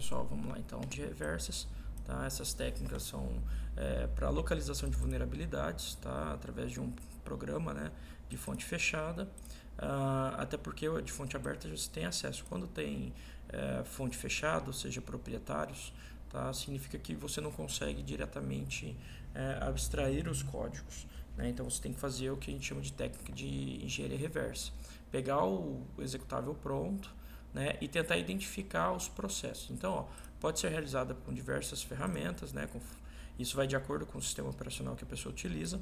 pessoal, vamos lá então, de reversas. Tá? Essas técnicas são para localização de vulnerabilidades, tá? Através de um programa, né, de fonte fechada. Até porque de fonte aberta você tem acesso. Quando tem fonte fechada, ou seja, proprietários, tá? Significa que você não consegue diretamente abstrair os códigos. Né? Então você tem que fazer o que a gente chama de técnica de engenharia reversa. Pegar o executável pronto, né, e tentar identificar os processos. Então, pode ser realizada com diversas ferramentas, né, isso vai de acordo com o sistema operacional que a pessoa utiliza.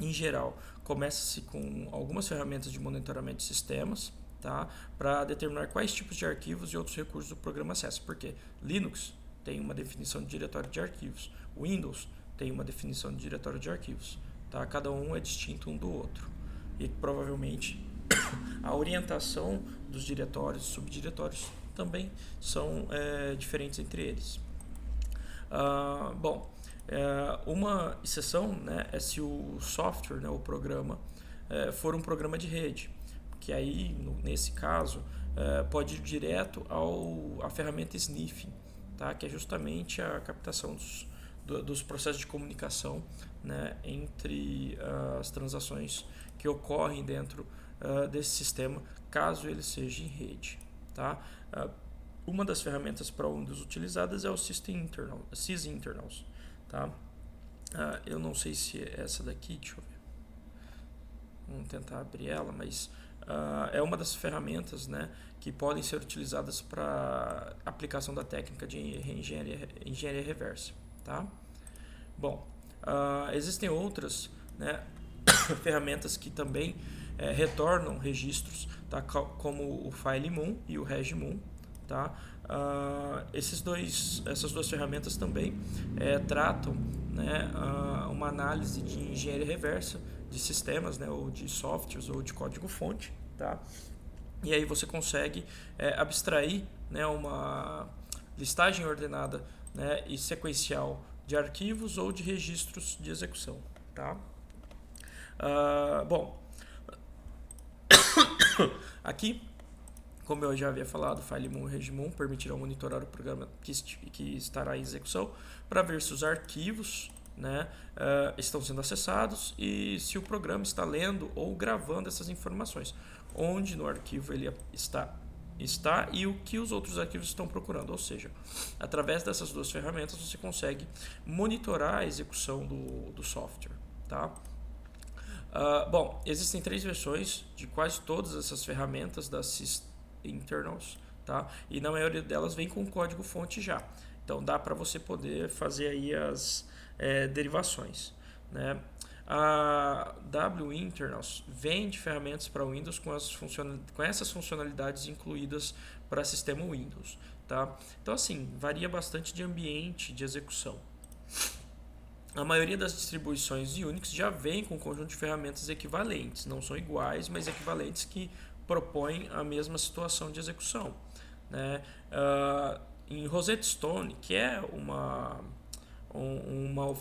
Em geral, começa-se com algumas ferramentas de monitoramento de sistemas, tá, para determinar quais tipos de arquivos e outros recursos o programa acessa. Porque Linux tem uma definição de diretório de arquivos, Windows tem uma definição de diretório de arquivos. Tá? Cada um é distinto um do outro. E provavelmente a orientação dos diretórios e subdiretórios também são diferentes entre eles. Uma exceção, né, é se o software, né, o programa, for um programa de rede, que aí, nesse caso, pode ir direto à ferramenta sniffing, tá, que é justamente a captação dos processos de comunicação, né, entre as transações que ocorrem dentro desse sistema, caso ele seja em rede. Tá? Uma das ferramentas para Windows utilizadas é o sysinternals. Tá? Eu não sei se é essa daqui, deixa eu ver. Vamos tentar abrir ela, mas é uma das ferramentas, né, que podem ser utilizadas para aplicação da técnica de engenharia reversa. Tá? Bom, existem outras, né, ferramentas que também retornam registros, tá, como o FileMoon e o RegMoon. Tá? Essas duas ferramentas também tratam, né, uma análise de engenharia reversa de sistemas, né, ou de softwares ou de código-fonte. Tá? E aí você consegue abstrair, né, uma listagem ordenada, né, e sequencial de arquivos ou de registros de execução. Tá? Aqui, como eu já havia falado, FileMoon e RegMoon permitirão monitorar o programa que estará em execução para ver se os arquivos, né, estão sendo acessados e se o programa está lendo ou gravando essas informações, onde no arquivo ele está e o que os outros arquivos estão procurando. Ou seja, através dessas duas ferramentas você consegue monitorar a execução do software. Tá? Existem 3 versões de quase todas essas ferramentas da sysinternals, tá? E na maioria delas vem com código-fonte já. Então dá para você poder fazer aí as derivações, né? A winternals vende ferramentas para Windows com essas funcionalidades incluídas para sistema Windows. Tá? Então, assim, varia bastante de ambiente de execução. A maioria das distribuições de Unix já vem com um conjunto de ferramentas equivalentes, não são iguais, mas equivalentes, que propõem a mesma situação de execução. Né? Em Rosetta Stone, que é uma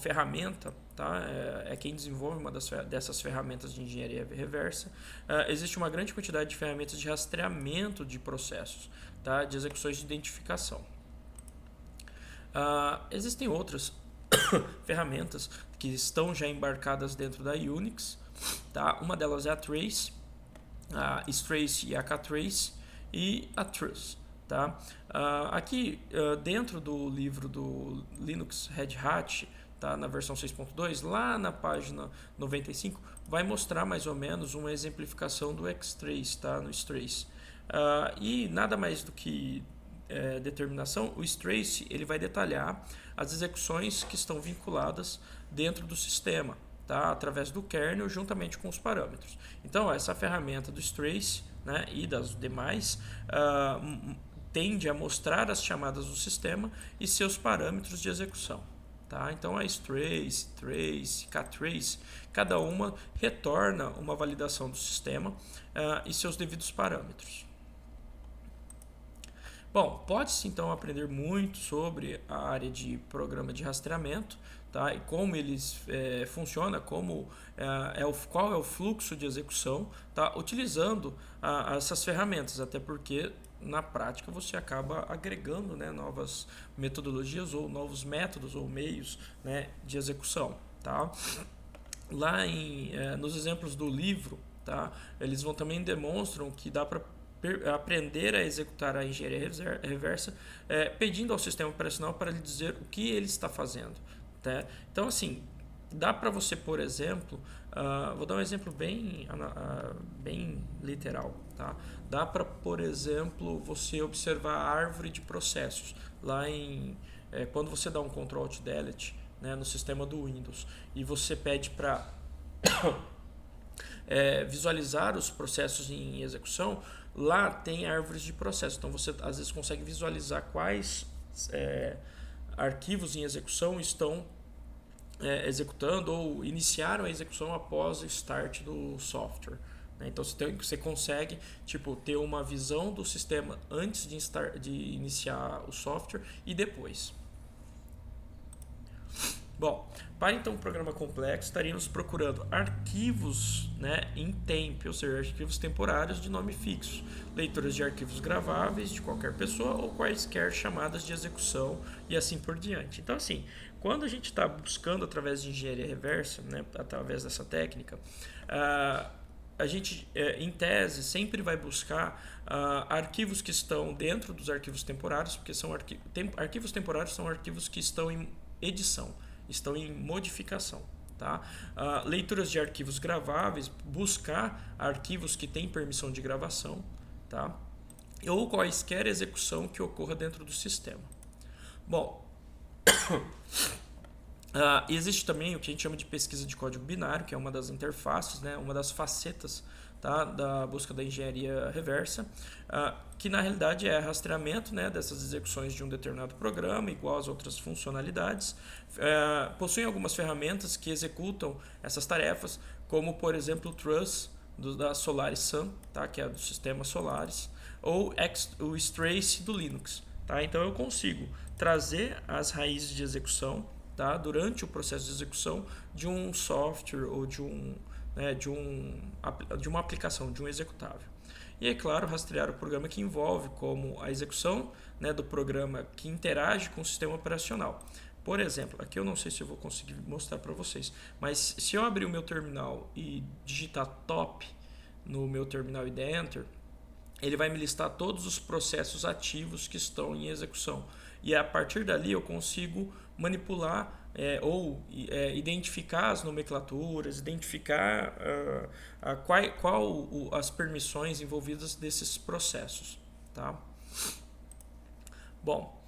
ferramenta, tá? É quem desenvolve uma dessas ferramentas de engenharia reversa, existe uma grande quantidade de ferramentas de rastreamento de processos, tá? De execuções de identificação. Existem outras ferramentas que estão já embarcadas dentro da Unix. Tá? Uma delas é a Trace, a Strace e a Ktrace e a Truth. Tá? Aqui dentro do livro do Linux Red Hat, tá, na versão 6.2, lá na página 95, vai mostrar mais ou menos uma exemplificação do Xtrace, tá, no Strace. E nada mais do que determinação, o Strace ele vai detalhar as execuções que estão vinculadas dentro do sistema, tá, através do kernel juntamente com os parâmetros. Então essa ferramenta do Strace, né, e das demais tende a mostrar as chamadas do sistema e seus parâmetros de execução. Tá? Então a Strace, Trace, Ktrace, cada uma retorna uma validação do sistema e seus devidos parâmetros. Bom, pode-se então aprender muito sobre a área de programa de rastreamento, tá? E como eles funcionam, qual é o fluxo de execução, tá? Utilizando essas ferramentas, até porque na prática você acaba agregando, né, novas metodologias ou novos métodos ou meios, né, de execução, tá? Lá nos exemplos do livro, tá, eles vão também demonstram que dá para aprender a executar a engenharia reversa, pedindo ao sistema operacional para lhe dizer o que ele está fazendo, tá? Então, assim, dá para você, por exemplo, vou dar um exemplo bem literal, tá? Dá para, por exemplo, você observar a árvore de processos lá quando você dá um Ctrl Alt Delete, né, no sistema do Windows e você pede para visualizar os processos em execução, lá tem árvores de processos. Então você às vezes consegue visualizar quais arquivos em execução estão executando ou iniciaram a execução após o start do software. Então você consegue ter uma visão do sistema antes de iniciar o software e depois. Bom, para então um programa complexo, estaríamos procurando arquivos, né, em temp, ou seja, arquivos temporários de nome fixo, leituras de arquivos graváveis de qualquer pessoa ou quaisquer chamadas de execução e assim por diante. Então, assim, quando a gente está buscando através de engenharia reversa, né, através dessa técnica, a gente, em tese, sempre vai buscar arquivos que estão dentro dos arquivos temporários, porque arquivos temporários são arquivos que estão em edição, estão em modificação, tá? Leituras de arquivos graváveis, buscar arquivos que têm permissão de gravação, tá? Ou quaisquer execução que ocorra dentro do sistema. Bom, existe também o que a gente chama de pesquisa de código binário, que é uma das interfaces, né, uma das facetas, tá, da busca da engenharia reversa, que na realidade é rastreamento, né, dessas execuções de um determinado programa, igual às outras funcionalidades. Possuem algumas ferramentas que executam essas tarefas, como por exemplo o Truss da Solaris Sun, tá, que é do sistema Solaris, ou o Strace do Linux. Tá? Então eu consigo trazer as raízes de execução, tá, durante o processo de execução de um software ou de uma aplicação, de um executável. E é claro, rastrear o programa que envolve como a execução, né, do programa que interage com o sistema operacional. Por exemplo, aqui eu não sei se eu vou conseguir mostrar para vocês, mas se eu abrir o meu terminal e digitar top no meu terminal e der Enter, ele vai me listar todos os processos ativos que estão em execução. E a partir dali eu consigo manipular ou identificar as nomenclaturas, identificar qual as permissões envolvidas desses processos. Tá? Bom,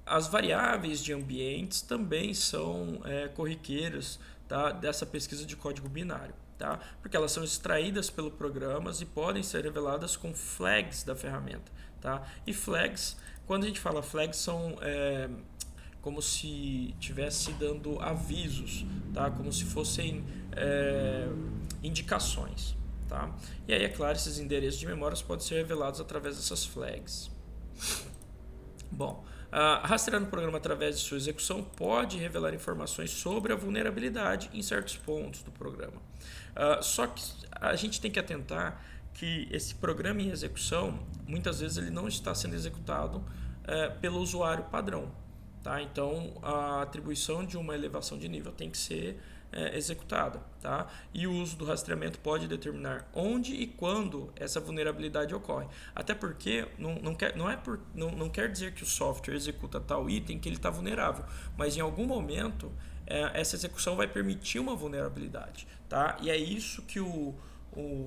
as variáveis de ambientes também são corriqueiras, tá, dessa pesquisa de código binário. Tá? Porque elas são extraídas pelo programa e podem ser reveladas com flags da ferramenta. Tá? E flags, quando a gente fala flags, são como se estivesse dando avisos, tá? Como se fossem indicações. Tá? E aí, é claro, esses endereços de memórias podem ser revelados através dessas flags. Bom, rastrear no programa através de sua execução pode revelar informações sobre a vulnerabilidade em certos pontos do programa. Só que a gente tem que atentar que esse programa em execução, muitas vezes ele não está sendo executado pelo usuário padrão. Tá? Então, a atribuição de uma elevação de nível tem que ser executada. Tá? E o uso do rastreamento pode determinar onde e quando essa vulnerabilidade ocorre. Até porque não quer dizer que o software executa tal item que ele está vulnerável, mas em algum momento essa execução vai permitir uma vulnerabilidade. Tá? E é isso que o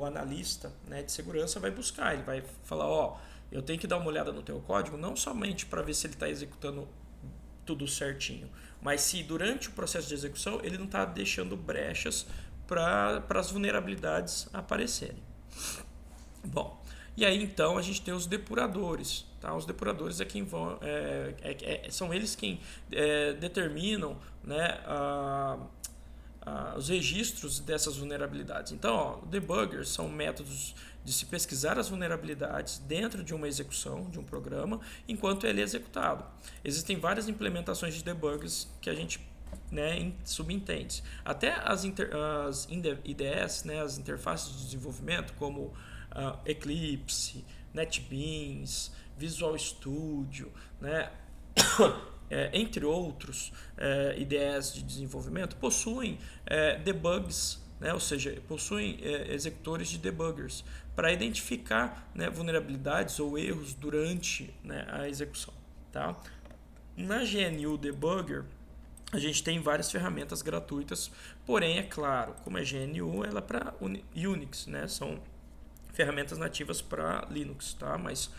analista, né, de segurança vai buscar. Ele vai falar, eu tenho que dar uma olhada no teu código, não somente para ver se ele está executando tudo certinho, mas se durante o processo de execução ele não está deixando brechas para as vulnerabilidades aparecerem. Bom, e aí então a gente tem os depuradores. Tá? Os depuradores são eles quem determinam, né, os registros dessas vulnerabilidades. Então, debuggers são métodos de se pesquisar as vulnerabilidades dentro de uma execução de um programa enquanto ele é executado. Existem várias implementações de debuggers que a gente, né, subentende. Até as IDEs, né, as interfaces de desenvolvimento, como Eclipse, NetBeans, Visual Studio, né? Entre outros IDEs de desenvolvimento, possuem debugs, né? Ou seja, possuem executores de debuggers para identificar, né, vulnerabilidades ou erros durante, né, a execução. Tá? Na GNU Debugger, a gente tem várias ferramentas gratuitas, porém, é claro, como é GNU, ela é para Unix, né? São ferramentas nativas para Linux, tá? Mas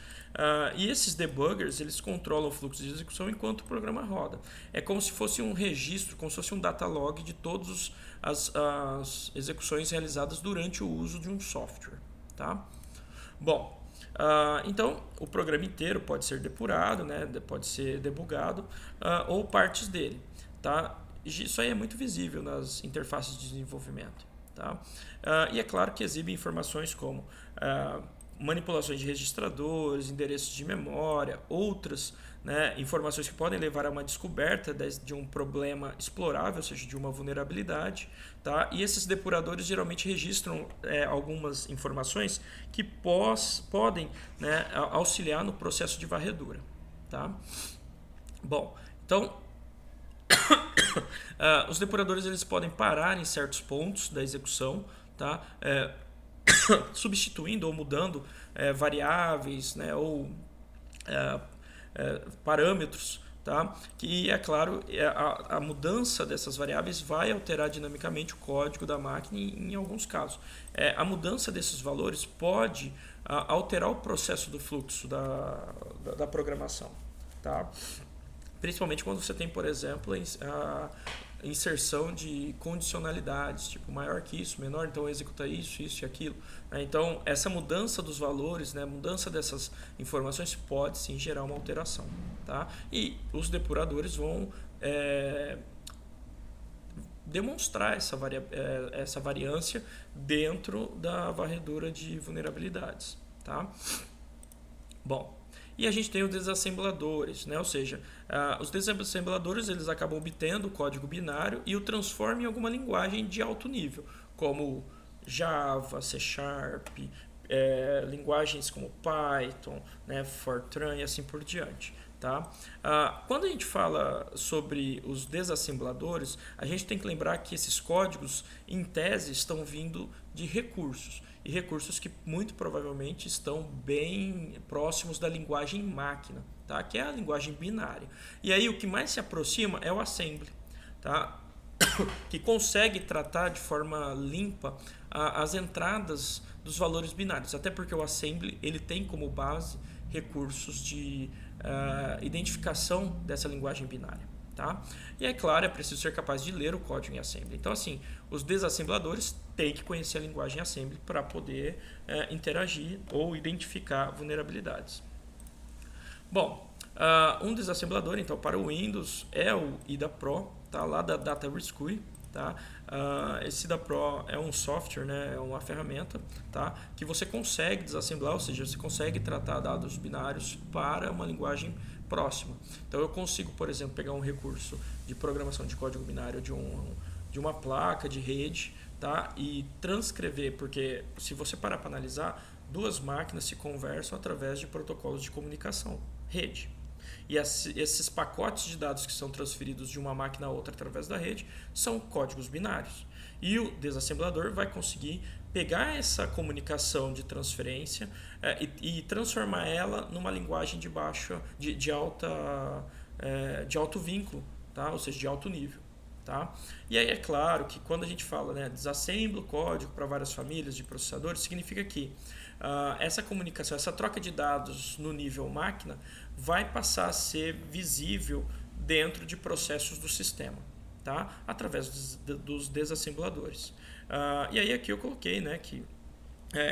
e esses debuggers, eles controlam o fluxo de execução enquanto o programa roda. É como se fosse um registro, como se fosse um data log de todas as execuções realizadas durante o uso de um software, tá? Bom, então o programa inteiro pode ser depurado, né? Pode ser debugado, ou partes dele, tá? Isso aí é muito visível nas interfaces de desenvolvimento. Tá? E é claro que exibe informações como manipulações de registradores, endereços de memória, outras, né, informações que podem levar a uma descoberta de um problema explorável, ou seja, de uma vulnerabilidade. Tá? E esses depuradores geralmente registram algumas informações que podem, né, auxiliar no processo de varredura. Tá? Bom, então os depuradores eles podem parar em certos pontos da execução, tá? Substituindo ou mudando variáveis, né? Ou parâmetros, tá? Que é claro, a mudança dessas variáveis vai alterar dinamicamente o código da máquina em alguns casos. A mudança desses valores pode alterar o processo do fluxo da programação, tá? Principalmente quando você tem, por exemplo, a inserção de condicionalidades, tipo maior que isso, menor, então executa isso, isso e aquilo. Então, essa mudança dos valores, né, mudança dessas informações pode sim gerar uma alteração. Tá? E os depuradores vão demonstrar essa variância dentro da varredura de vulnerabilidades. Tá? Bom, e a gente tem os desassembladores, né? Ou seja, os desassembladores eles acabam obtendo o código binário e o transformam em alguma linguagem de alto nível, como Java, C#, linguagens como Python, né, Fortran e assim por diante. Tá? Quando a gente fala sobre os desassembladores, a gente tem que lembrar que esses códigos, em tese, estão vindo de recursos. E recursos que muito provavelmente estão bem próximos da linguagem máquina, tá? Que é a linguagem binária. E aí o que mais se aproxima é o assembly, tá? Que consegue tratar de forma limpa as entradas dos valores binários, até porque o assembly ele tem como base recursos de identificação dessa linguagem binária. Tá? E é claro, é preciso ser capaz de ler o código em assembly. Então, assim, os desassembladores têm que conhecer a linguagem assembly para poder interagir ou identificar vulnerabilidades. Bom, um desassemblador, então, para o Windows é o IDA Pro, tá? Lá da Data Rescue. Tá? Esse IDA Pro é um software, né? É uma ferramenta, tá? Que você consegue desassemblar, ou seja, você consegue tratar dados binários para uma linguagem próxima. Então eu consigo, por exemplo, pegar um recurso de programação de código binário de uma placa de rede, tá? E transcrever, porque se você parar para analisar, duas máquinas se conversam através de protocolos de comunicação, rede. E esses pacotes de dados que são transferidos de uma máquina a outra através da rede são códigos binários. E o desassemblador vai conseguir pegar essa comunicação de transferência e transformar ela numa linguagem de alto vínculo, tá? Ou seja, de alto nível. Tá? E aí é claro que quando a gente fala, né, desassembla o código para várias famílias de processadores, significa que essa comunicação, essa troca de dados no nível máquina vai passar a ser visível dentro de processos do sistema, tá? Através dos desassembladores. E aí aqui eu coloquei, né, que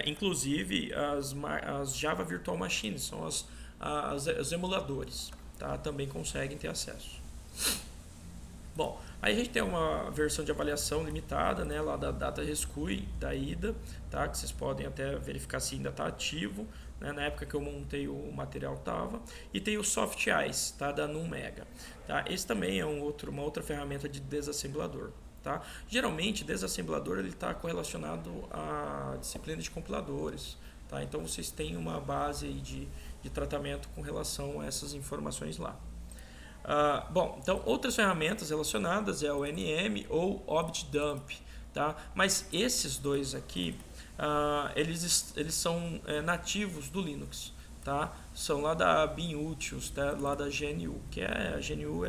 inclusive as Java Virtual Machines são os emuladores, tá? Também conseguem ter acesso. Bom, aí a gente tem uma versão de avaliação limitada, né, lá da Data Rescue, da IDA, tá, que vocês podem até verificar se ainda está ativo, né, na época que eu montei o material estava, e tem o Soft Eyes, tá, da NumMega. Tá, esse também é uma outra ferramenta de desassemblador. Tá? Geralmente, desassemblador está correlacionado à disciplina de compiladores, Tá? Então vocês têm uma base aí de tratamento com relação a essas informações lá. Bom, então outras ferramentas relacionadas é o NM ou OBJDump, tá? Mas esses dois aqui, eles são nativos do Linux, tá? São lá da BeanUtils, tá? Lá da GNU, que a GNU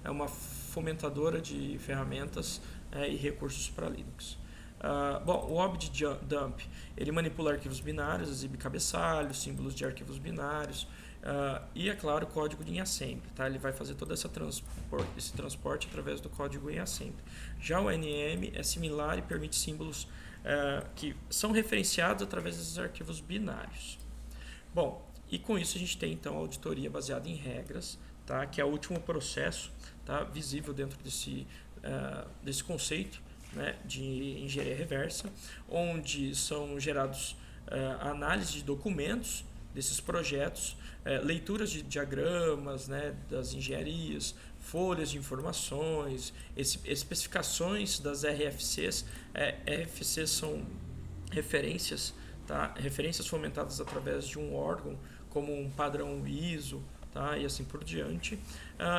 é uma fomentadora de ferramentas e recursos para Linux. Bom, o OBJDump, ele manipula arquivos binários, exibe cabeçalhos, símbolos de arquivos binários, e, é claro, código em assembly, tá? Ele vai fazer todo esse transporte através do código em assembly. Já o NM é similar e permite símbolos que são referenciados através desses arquivos binários. Bom, e com isso a gente tem então a auditoria baseada em regras, tá? Que é o último processo, tá? Visível dentro desse conceito, né? De engenharia reversa, onde são gerados análise de documentos desses projetos, leituras de diagramas, né, das engenharias, folhas de informações, especificações das RFCs. RFCs são referências, tá? Referências fomentadas através de um órgão, como um padrão ISO, tá? E assim por diante.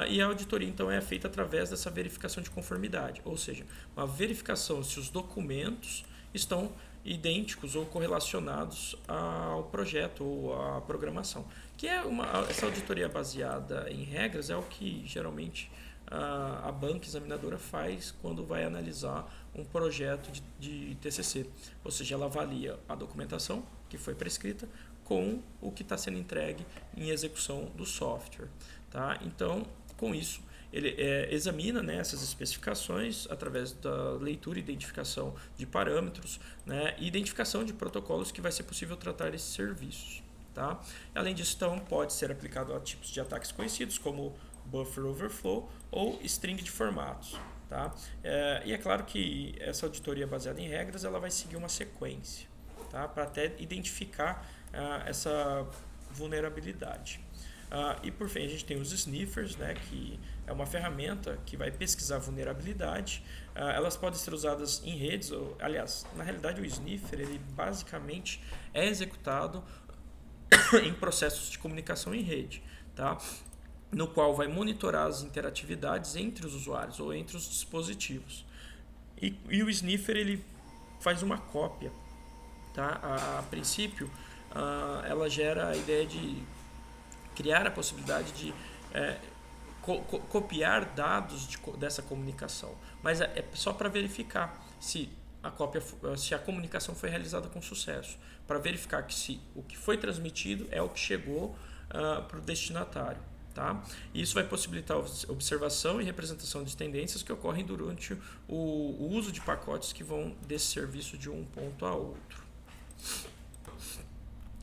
E a auditoria então é feita através dessa verificação de conformidade, ou seja, uma verificação se os documentos estão idênticos ou correlacionados ao projeto ou à programação. Que essa auditoria baseada em regras é o que geralmente a banca examinadora faz quando vai analisar um projeto de TCC. Ou seja, ela avalia a documentação que foi prescrita com o que está sendo entregue em execução do software. Tá? Então, com isso, ele examina, né, essas especificações através da leitura e identificação de parâmetros, né, e identificação de protocolos que vai ser possível tratar esses serviços. Tá? Além disso, então, pode ser aplicado a tipos de ataques conhecidos como buffer overflow ou string de formatos. Tá? E é claro que essa auditoria baseada em regras ela vai seguir uma sequência, tá? Para até identificar essa vulnerabilidade. E por fim a gente tem os sniffers, né, que é uma ferramenta que vai pesquisar vulnerabilidade. Elas podem ser usadas em redes, aliás, na realidade o sniffer ele basicamente é executado em processos de comunicação em rede, tá? No qual vai monitorar as interatividades entre os usuários ou entre os dispositivos. E o sniffer ele faz uma cópia, tá? A princípio, ela gera a ideia de criar a possibilidade de copiar dados dessa comunicação, mas é só para verificar se a comunicação foi realizada com sucesso, para verificar que se o que foi transmitido é o que chegou para o destinatário. Tá? Isso vai possibilitar a observação e representação de tendências que ocorrem durante o uso de pacotes que vão desse serviço de um ponto a outro.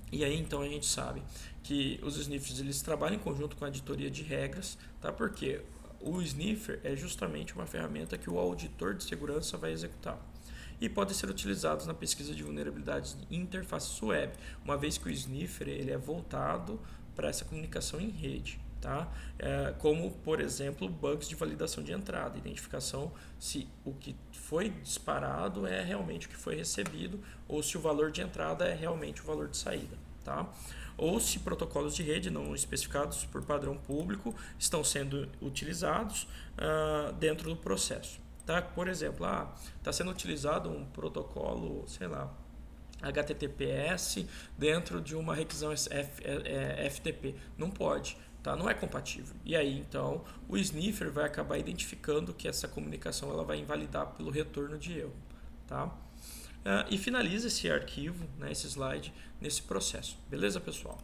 E aí então a gente sabe que os sniffers eles trabalham em conjunto com a auditoria de regras, tá? Porque o sniffer é justamente uma ferramenta que o auditor de segurança vai executar. E podem ser utilizados na pesquisa de vulnerabilidades de interfaces web, uma vez que o sniffer ele é voltado para essa comunicação em rede. Tá? Como, por exemplo, bugs de validação de entrada, identificação se o que foi disparado é realmente o que foi recebido ou se o valor de entrada é realmente o valor de saída. Tá? Ou se protocolos de rede não especificados por padrão público estão sendo utilizados dentro do processo. Tá? Por exemplo, está sendo utilizado um protocolo, sei lá, HTTPS dentro de uma requisição FTP. Não pode. Tá? Não é compatível. E aí, então, o sniffer vai acabar identificando que essa comunicação ela vai invalidar pelo retorno de erro. Tá? E finaliza esse arquivo, né, esse slide, nesse processo. Beleza, pessoal?